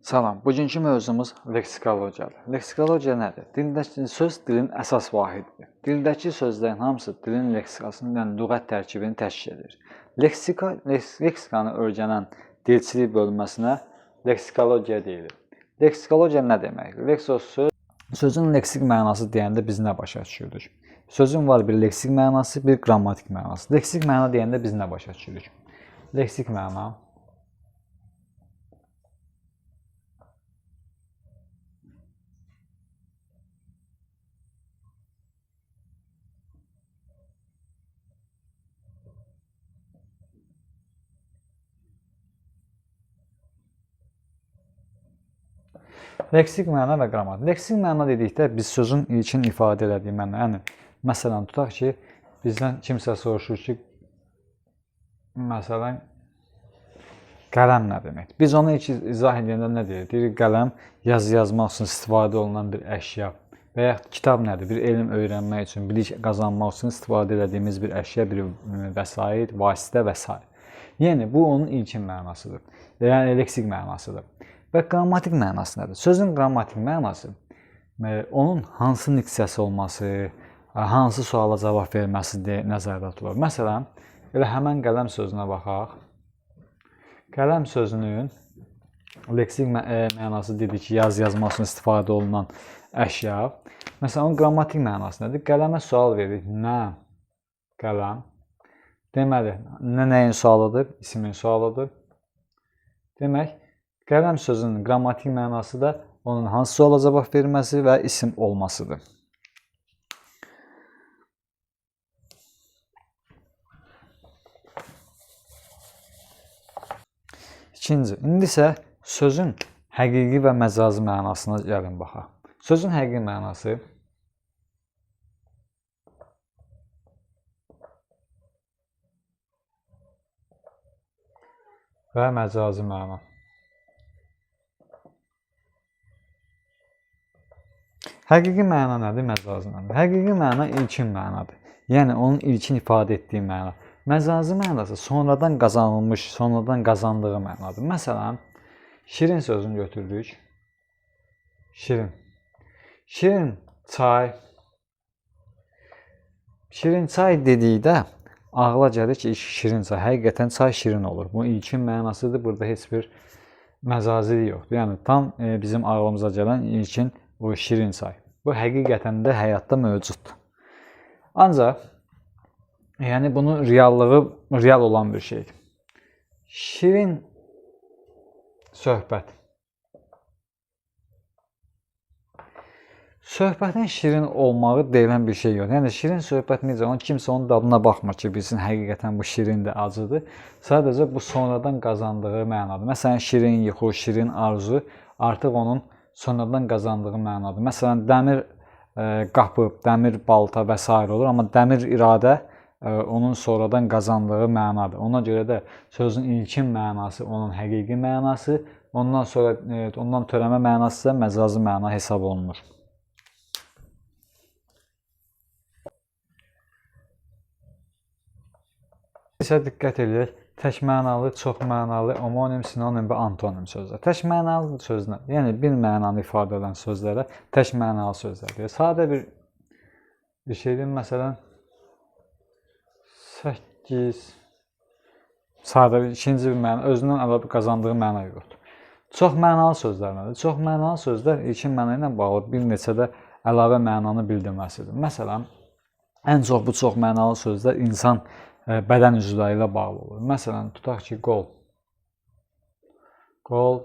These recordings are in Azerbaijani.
Salam, bugünkü mövzumuz leksikologiyadır. Leksikologiya nədir? Dildəki söz dilin əsas vahididir. Dildəki sözlərin hamısı dilin leksikasını, yəni lüğət tərkibini təşkil edir. Leksikanı öyrənən dilçilik bölməsinə leksikologiya deyilir. Leksikologiya nə deməkdir? Sözün leksik mənası deyəndə biz nə başa düşürük? Sözün var bir leksik mənası, bir qrammatik mənası. Leksik məna deyəndə biz nə başa düşürük? Leksik məna leksik məna və qrammatik. Leksik məna dedikdə biz sözün ilkin ifadə elədiyi məna, yəni məsələn tutaq ki, bizdən kimsə soruşur ki, məsələn qələm nə deməkdir? Biz onu ilk izah edəndə nə deyirik? Deyirik qələm yazı yazmaq üçün istifadə olunan bir əşya və ya kitab nədir? Bir elm öyrənmək üçün, bilik qazanmaq üçün istifadə etdiyimiz bir əşya, bir vəsait, vasitə və s. Yəni bu onun ilkin mənasıdır. Yəni leksik mənasıdır. Və qrammatik mənası nədir? Sözün qrammatik mənası onun hansı diksiyası olması, hansı suala cavab verməsi nəzərdə tutulur. Məsələn, elə həmən qələm sözünə baxaq. Qələm sözünün leksik mənası dedik ki, yazmaq üçün istifadə olunan əşya. Məsələn, onun qrammatik mənası nədir? Qələmə sual veririk. Nə? Qələm. Deməli, nə nəyin sualıdır? İsmin sualıdır. Demək, qələm sözünün qrammatik mənası da onun hansı suala cavab verməsi və isim olmasıdır. İkinci, indi isə sözün həqiqi və məcazi mənasına gəlin baxaq. Sözün həqiqi mənası və məcazi məna. Həqiqi məna nədir, məcazi məna? Həqiqi məna ilkin mənadır. Yəni onun ilkin ifadə etdiyi məna. Məcazi mənası sonradan qazanılmış, sonradan qazandığı mənadır. Məsələn, şirin sözünü götürdük. Şirin. Şirin çay. Şirin çay dedikdə ağla gəlir ki, şirin çay. Həqiqətən çay şirin olur. Bu ilkin mənasıdır. Burada heç bir məcazilik yoxdur. Yəni tam bizim ağlımıza gələn ilkin o şirin çay. Bu həqiqətən də həyatda mövcuddur. Ancaq yəni bunun real olan bir şeydir. Şirin söhbət. Söhbətin şirin olmağı deyilən bir şey yox. Yəni şirin söhbət necə? Kimsə onun dadına baxmır ki, bilsin həqiqətən bu şirindir, acıdır. Sadəcə bu sonradan qazandığı mənadır. Məsələn, şirin yuxu, şirin arzu artıq onun sonradan qazandığı mənadır. Məsələn, dəmir qapı, dəmir balta və s. olur, amma dəmir iradə onun sonradan qazandığı mənadır. Ona görə də sözün ilkin mənası onun həqiqi mənası, ondan törəmə mənası isə məcazi məna hesab olunur. İsə diqqət edək, tək mənalı, çox mənalı, omonim, sinonim və antonim sözlər. Tək mənalı sözlər, yəni bir mənanı ifadə edən sözlərə tək mənalı sözlər deyir. Sadə bir şeydir, məsələn, 8, sadə ikinci bir məna, özündən əlavə qazandığı məna yoxdur. Çox mənalı sözlər nədir? Çox mənalı sözlər ilkin məna ilə bağlı bir neçə də əlavə mənanı bildirməsidir. Məsələn, ən çox bu çox mənalı sözlər insan bədən üzvləri ilə bağlı olur. Məsələn, tutaq ki, qol. Qol,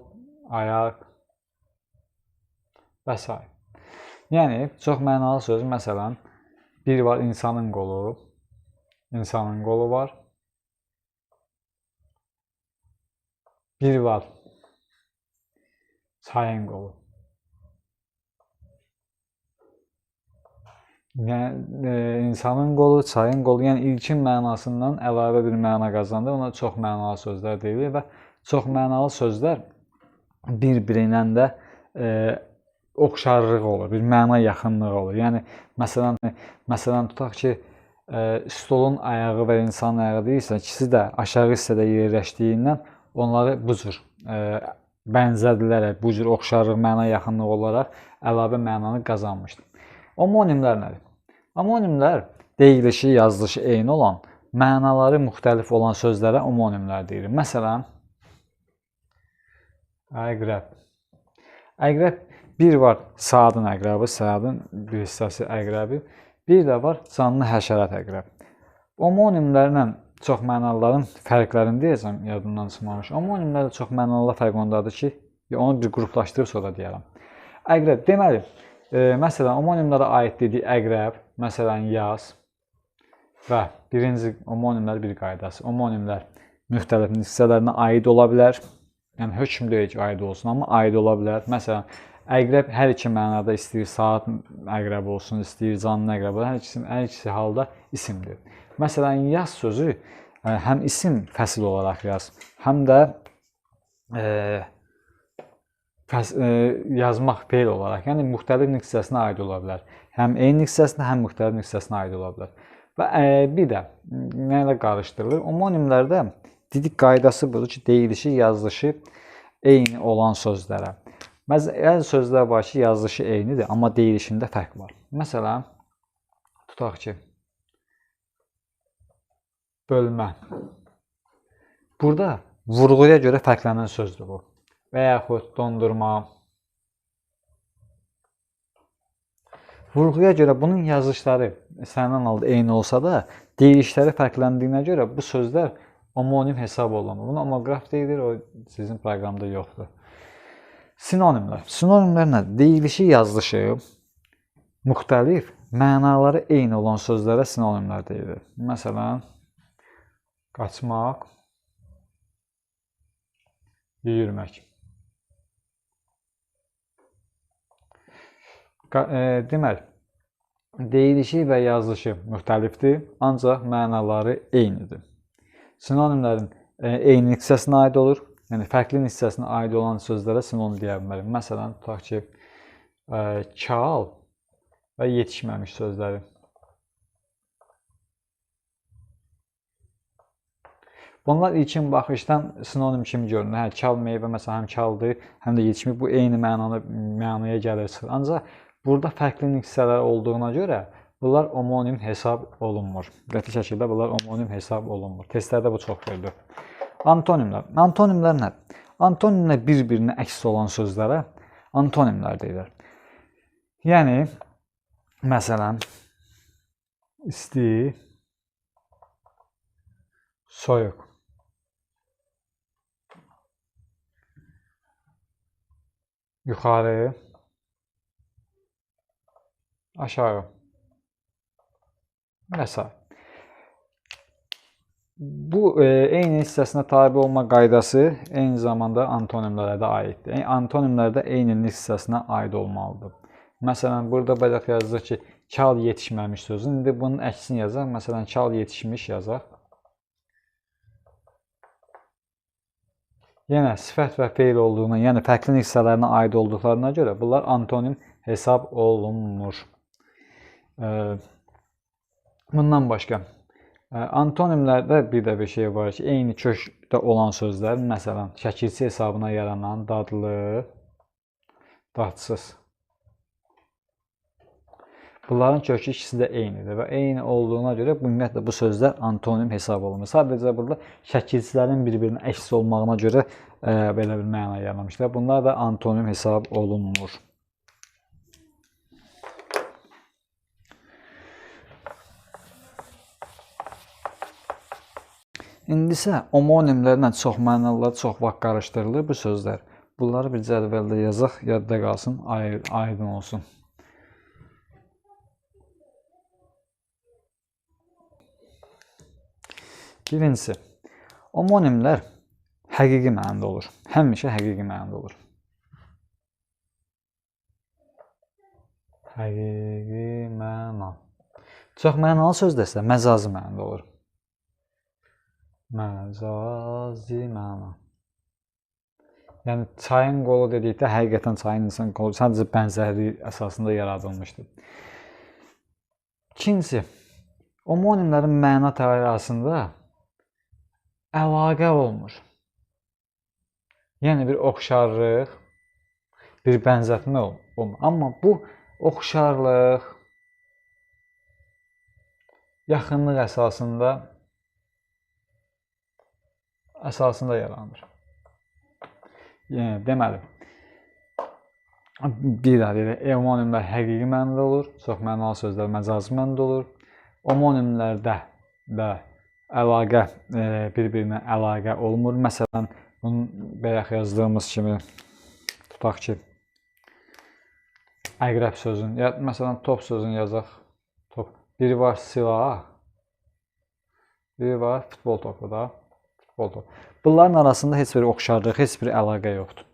ayaq və s. Yəni, çox mənalı söz, məsələn, bir var insanın qolu, insanın qolu var. Bir var çayın qolu. Yəni, insanın qolu, çayın qolu, yəni ilkin mənasından əlavə bir məna qazanır. Ona çox mənalı sözlər deyilir və çox mənalı sözlər bir-birinə də oxşarlığı olur, bir məna yaxınlığı olur. Yəni, məsələn tutaq ki, stolun ayağı və insanın ayağı deyirsə, ikisi də aşağı hissədə yerləşdiyindən onları bu cür bənzədilərək, bu cür oxşarlıq, məna yaxınlıq olaraq əlavə mənanı qazanmışdır. Homonimlər nədir? Homonimlər deyilişi, yazılışı eyni olan, mənaları müxtəlif olan sözlərə homonimlər deyilir. Məsələn, əqrəb. Əqrəb bir var saatın əqrəbi, saatın bir hissəsi əqrəbi, bir də var canlı həşərat əqrəb. Homonimlərlə çox mənalıların fərqlərini deyəcəm, yadımdan çıxmamış. Homonimlərlə çox mənalılar fərq ondadır ki, onu bir qruplaşdırıb sonra deyərəm. Əqrəb, deməli, məsələn, homonimlərə aid dediyi əqrəb, məsələn, yaz və birinci homonimlər bir qaydası. Homonimlər müxtəlif hissələrinə aid ola bilər. Yəni, hökm deyil ki, aid olsun, amma aid ola bilər. Məsələn, əqrəb hər iki mənada istəyir saat əqrəbi olsun, istəyir canlı əqrəbi olsun, hər ikisi halda isimdir. Məsələn, yaz sözü həm isim fəsil olaraq yaz, həm də yazmaq feil olaraq, yəni müxtəlif hissəsinə aid ola bilər. Həm eyni hissəsinə, həm müxtəlif hissəsinə aid ola bilər. Və bir də nə ilə qarışdırılır? Homonimlərdə dedik qaydası budur ki, deyilişi, yazılışı eyni olan sözlərə. Bəzi sözlər var ki, yazılışı eynidir, amma deyilişində fərq var. Məsələn, tutaq ki, bölmə. Burada vurğuya görə fərqlənən sözdür bu. Və yaxud dondurma. Vurğuya görə bunun yazılışları səndən halda eyni olsa da, deyilişləri fərqləndiyinə görə bu sözlər homonim hesab olunur. Buna homoqraf deyilir, o sizin proqramda yoxdur. Sinonimlər. Sinonimlər nədir? Deyilişi, yazılışı müxtəlif, mənaları eyni olan sözlərə sinonimlər deyilir. Məsələn, qaçmaq, yürümək. Deməli, deyilişi və yazılışı müxtəlifdir, ancaq mənaları eynidir. Sinonimlərin eyni hissəsinə aid olur, yəni fərqli hissəsinə aid olan sözlərə sinonim deyə bilmərik. Məsələn, tutaq ki, çal və yetişməmiş sözləri. Bunlar ilkin baxışdan sinonim kimi görünür. Hə, çal meyvə məsələn həm çaldır, həm də yetişmir. Bu eyni mənaya gəlir çıxır. Ancaq burada fərqli hissələr olduğuna görə bunlar homonim hesab olunmur. Qəti şəkildə bunlar homonim hesab olunmur. Testlərdə bu çox verilir. Antonimlər. Antonimlər nədir? Antonimlər bir-birinə əks olan sözlərə antonimlər deyilir. Yəni, məsələn, isti, soyuq. Yuxarı, aşağı və s. Bu, eyni hissəsinə tabi olma qaydası eyni zamanda antonimlərə də aiddir. Antonimlər də eyni hissəsinə aid olmalıdır. Məsələn, burada bayaq yazılır ki, çal yetişməmiş sözü. İndi bunun əksini yazaq. Məsələn, çal yetişmiş yazaq. Yenə sifət və feil olduğuna, yəni fərqli hissələrinə aid olduqlarına görə bunlar antonim hesab olunmur. Bundan başqa, antonimlərdə bir də bir şey var ki, eyni kökdə olan sözlər, məsələn, şəkilçi hesabına yaranan dadlı, dadsız. Bunların kökü ikisi də eynidir və eyni olduğuna görə ümumiyyətlə bu sözlər antonim hesab olunur. Sadəcə burada şəkilçilərin bir-birinə əks olmağına görə belə bir məna yaranmışlar. Bunlar da antonim hesab olunmur. İndi isə homonimlərlə çoxmənalılar çox vaxt qarışdırılır bu sözlər. Bunları bir cədvəldə yazaq, yadda qalsın, aydın olsun. Birincisi, homonimlər həqiqi mənada olur. Həmişə həqiqi mənada olur. Həqiqi məna. Çox mənalı söz desə, məcazi mənada olur. Məcazi məna. Yəni, çayın qolu dedikdə, həqiqətən çayın insan qolu sadəcə bənzərliyi əsasında yaradılmışdır. İkincisi, homonimlərin məna təyyarəsində əlaqə olmur. Yəni bir oxşarlıq, bir bənzətmə olmur. Amma bu oxşarlıq, yaxınlıq əsasında yaranır. Yəni deməli, bir daha deyək, homonimlər həqiqi mənada olur, çox mənalı sözlər məcazi mənada olur. Homonimlərdə də əlaqə bir-birinə əlaqə olmur. Məsələn, bunu bayaq yazdığımız kimi tutaq ki, əqrəb sözün, ya məsələn top sözünü yazaq. Top. Biri var silah, biri var futbol topu da. Futbol topu. Bunların arasında heç bir oxşarlıq, heç bir əlaqə yoxdur.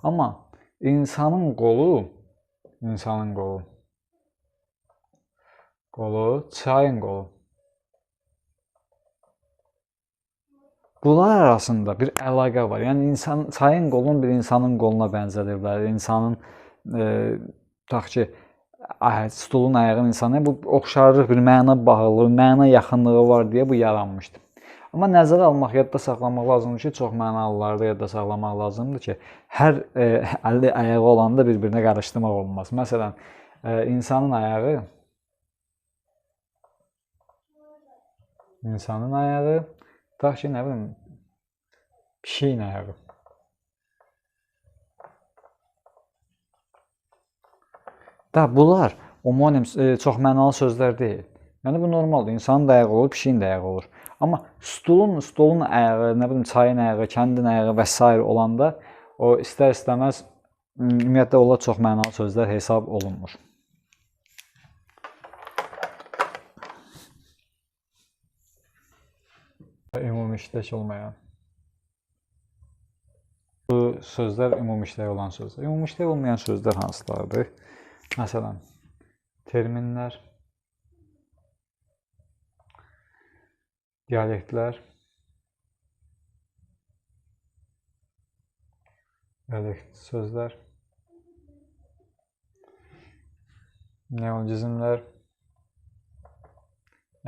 Amma insanın qolu, çayın qolu. Bunlar arasında bir əlaqə var. Yəni çayın qolunu bir insanın qoluna bənzədirlər. İnsanın tutaq ki, stulun ayağının insana bu oxşarlıq, bir məna bağlılığı, məna yaxınlığı var deyə bu yaranmışdır. Amma nəzərə almaq, yadda saxlamaq lazımdır ki, çox mənalılarda yadda saxlamaq lazımdır ki, hər əlli ayağı olanda bir-birinə qarışdırmaq olmaz. Məsələn, insanın ayağı tutaq ki, nə bilim, pişiyin ayağı. Bunlar homonim, çox mənalı sözlər deyil. Yəni bu normaldır. İnsanın da ayağı olur, pişiyin də ayağı olur. Amma stolun ayağı, nə bilim, çayın ayağı, kəndin ayağı və s. olanda o istər-istəməz ümumiyyətlə onlar çox mənalı sözlər hesab olunmur. Ümumi işlək olmayan. Bu sözlər ümumi işlək olan sözlər. Ümumi işlək olmayan sözlər hansılardır? Məsələn, terminlər, dialektlər, dialekt sözlər, neologizmlər,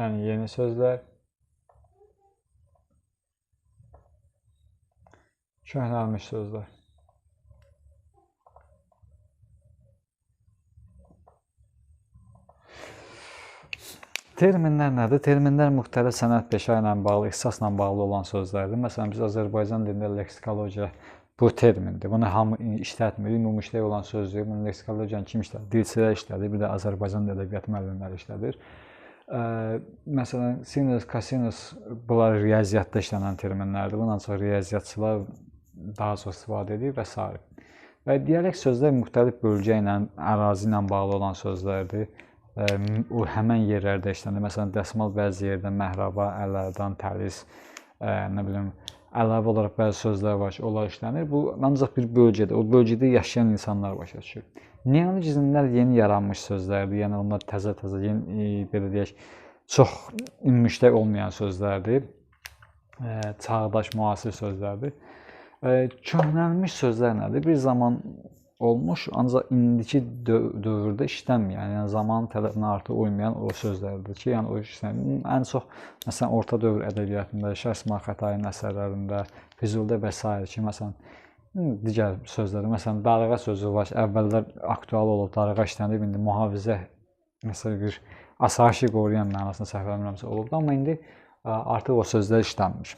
yəni yeni sözlər, köhnəlmiş sözlər. Terminlər nədir? Terminlər müxtəlif sənət peşə ilə bağlı, ixtisasla bağlı olan sözlərdir. Məsələn, biz Azərbaycan dilində leksikologiya bu termindir. Bunu hamı işlətmir. Ümumi işlək olan sözdür. Bunu leksikologiyanı kim işlədir? Dilçilər işlədir, bir də Azərbaycan dil ədəbiyyatı müəllimləri işlədir. Məsələn, sinus, kosinus, bunlar riyaziyyatda işlənən terminlərdir. Bundan sonra riyaziyyatçılar daha çox istifadə edir və s. Və dialekt sözlər müxtəlif bölgə ilə, ərazi ilə bağlı olan sözlərdir. O həmən yerlərdə işlənir. Məsələn, dəsmal bəzi yerdə məhraba, əllərdən, təliz, nə bilim, əlavə olaraq bəzi sözlər var ki, onlar işlənir. Bu ancaq bir bölgədə, o bölgədə yaşayan insanlar başa düşür. Neologizmlər yeni yaranmış sözlərdir. Yəni onlar təzə-təzə, belə deyək, çox ümumüştək olmayan sözlərdir. Çağdaş, müasir sözlərdir. Köhnəlmiş sözlər nədir? Bir zaman olmuş, ancaq indiki dövrdə işlənməyən, yəni zamanın tələbinə artıq uymayan o sözlərdir ki, yəni o işlənmir. Ən çox, məsələn, orta dövr ədəbiyyatında, Şah İsmayıl Xətainin əsərlərində, Füzulidə və s. ki, məsələn, digər sözlər, məsələn, darğa sözü var ki, əvvəllər aktual olub, darğa işlənib, indi mühafizə, məsələn, bir asayişi qoruyan mənasında səhv eləmirəmsə olubdu, amma indi artıq o sözlər işlənmir.